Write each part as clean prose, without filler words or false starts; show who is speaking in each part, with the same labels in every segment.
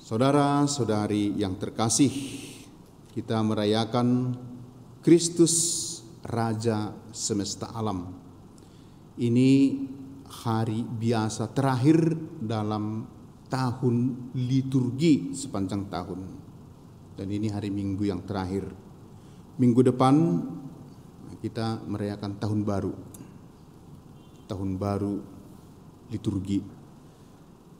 Speaker 1: Saudara-saudari yang terkasih, kita merayakan Kristus Raja semesta alam. Ini hari biasa terakhir dalam tahun liturgi sepanjang tahun. Dan ini hari Minggu yang terakhir. Minggu depan kita merayakan tahun baru. Tahun baru liturgi.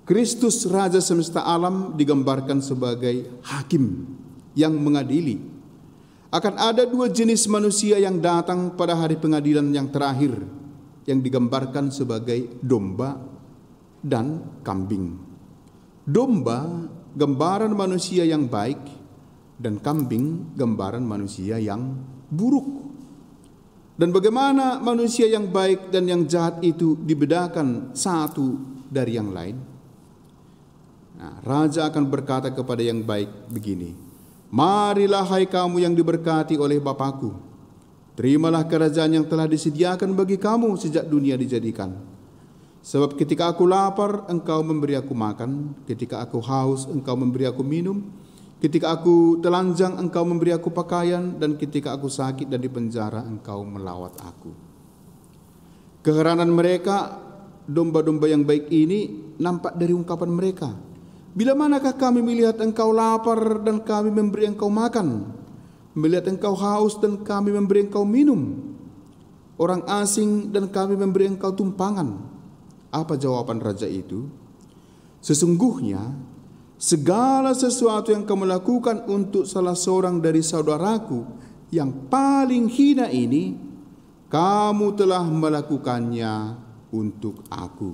Speaker 1: Kristus Raja semesta alam digambarkan sebagai hakim yang mengadili. Akan ada dua jenis manusia yang datang pada hari pengadilan yang terakhir, yang digambarkan sebagai domba dan kambing. Domba gambaran manusia yang baik, dan kambing gambaran manusia yang buruk. Dan bagaimana manusia yang baik dan yang jahat itu dibedakan satu dari yang lain? Nah, Raja akan berkata kepada yang baik begini, "Marilah hai kamu yang diberkati oleh Bapakku, terimalah kerajaan yang telah disediakan bagi kamu sejak dunia dijadikan. Sebab ketika aku lapar, engkau memberi aku makan, ketika aku haus, engkau memberi aku minum, ketika aku telanjang, engkau memberi aku pakaian, dan ketika aku sakit dan di penjara, engkau melawat aku." Keheranan mereka, domba-domba yang baik ini, nampak dari ungkapan mereka. "Bila manakah kami melihat engkau lapar dan kami memberi engkau makan, melihat engkau haus dan kami memberi engkau minum, orang asing dan kami memberi engkau tumpangan?" Apa jawaban raja itu? "Sesungguhnya segala sesuatu yang kamu lakukan untuk salah seorang dari saudaraku yang paling hina ini, kamu telah melakukannya untuk aku."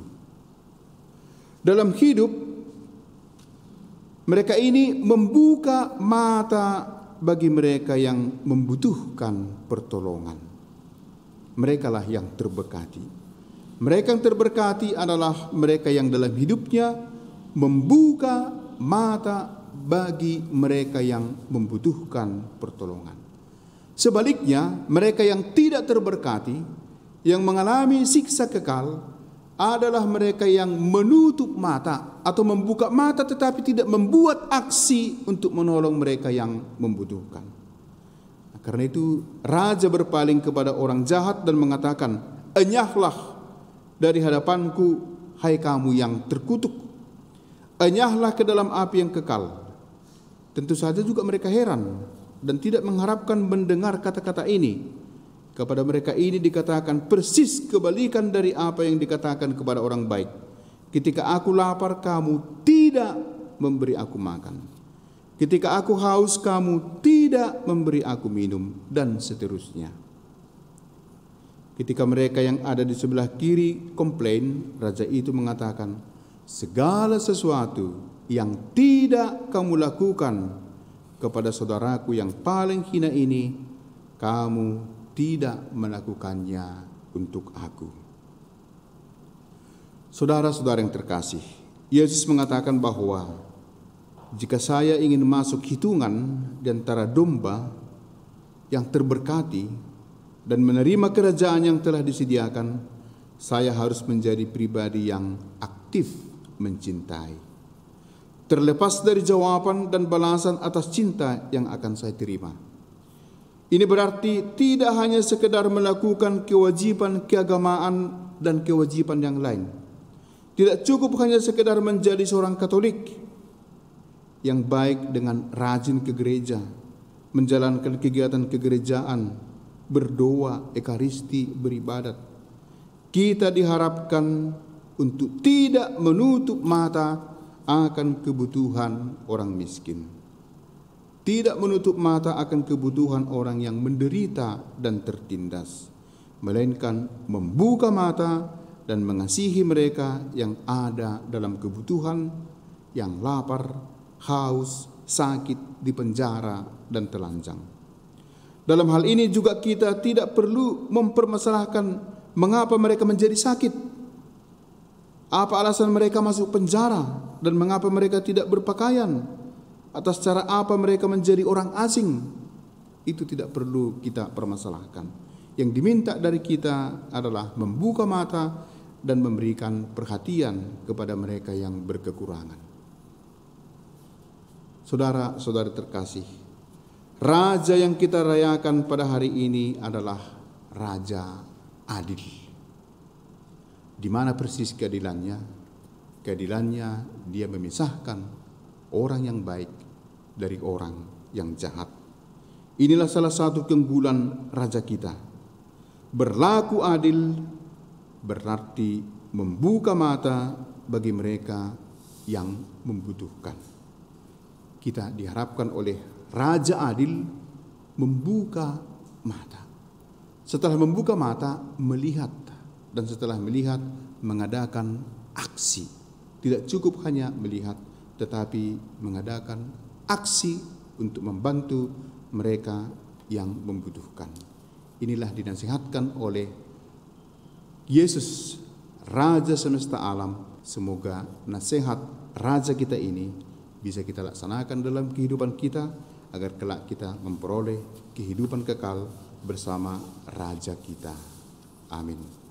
Speaker 1: Dalam hidup, mereka ini membuka mata bagi mereka yang membutuhkan pertolongan. Merekalah yang terberkati. Mereka yang terberkati adalah mereka yang dalam hidupnya membuka mata bagi mereka yang membutuhkan pertolongan. Sebaliknya, mereka yang tidak terberkati, yang mengalami siksa kekal, adalah mereka yang menutup mata atau membuka mata tetapi tidak membuat aksi untuk menolong mereka yang membutuhkan. Karena itu raja berpaling kepada orang jahat dan mengatakan, "Enyahlah dari hadapanku, hai kamu yang terkutuk. Enyahlah ke dalam api yang kekal." Tentu saja juga mereka heran dan tidak mengharapkan mendengar kata-kata ini. Kepada mereka ini dikatakan persis kebalikan dari apa yang dikatakan kepada orang baik. "Ketika aku lapar, kamu tidak memberi aku makan. Ketika aku haus, kamu tidak memberi aku minum," dan seterusnya. Ketika mereka yang ada di sebelah kiri komplain, raja itu mengatakan, "Segala sesuatu yang tidak kamu lakukan kepada saudaraku yang paling hina ini, kamu tidak melakukannya untuk aku." Saudara-saudara yang terkasih, Yesus mengatakan bahwa jika saya ingin masuk hitungan di antara domba yang terberkati dan menerima kerajaan yang telah disediakan, saya harus menjadi pribadi yang aktif mencintai. Terlepas dari jawaban dan balasan atas cinta yang akan saya terima. Ini berarti tidak hanya sekedar melakukan kewajiban keagamaan dan kewajiban yang lain. Tidak cukup hanya sekedar menjadi seorang Katolik yang baik dengan rajin ke gereja, menjalankan kegiatan kegerejaan, berdoa, ekaristi, beribadat. Kita diharapkan untuk tidak menutup mata akan kebutuhan orang miskin. Tidak menutup mata akan kebutuhan orang yang menderita dan tertindas, melainkan membuka mata dan mengasihi mereka yang ada dalam kebutuhan, yang lapar, haus, sakit, di penjara, dan telanjang. Dalam hal ini juga kita tidak perlu mempermasalahkan mengapa mereka menjadi sakit, apa alasan mereka masuk penjara, dan mengapa mereka tidak berpakaian, atas cara apa mereka menjadi orang asing. Itu tidak perlu kita permasalahkan. Yang diminta dari kita adalah membuka mata dan memberikan perhatian kepada mereka yang berkekurangan. Saudara-saudari terkasih, Raja yang kita rayakan pada hari ini adalah Raja adil. Di mana persis keadilannya? Keadilannya dia memisahkan orang yang baik dari orang yang jahat. Inilah salah satu keunggulan Raja kita. Berlaku adil berarti membuka mata bagi mereka yang membutuhkan. Kita diharapkan oleh Raja adil membuka mata. Setelah membuka mata, melihat, dan setelah melihat mengadakan aksi. Tidak cukup hanya melihat, tetapi mengadakan aksi untuk membantu mereka yang membutuhkan. Inilah dinasihatkan oleh Yesus, Raja semesta alam. Semoga nasihat Raja kita ini bisa kita laksanakan dalam kehidupan kita, agar kelak kita memperoleh kehidupan kekal bersama Raja kita. Amin.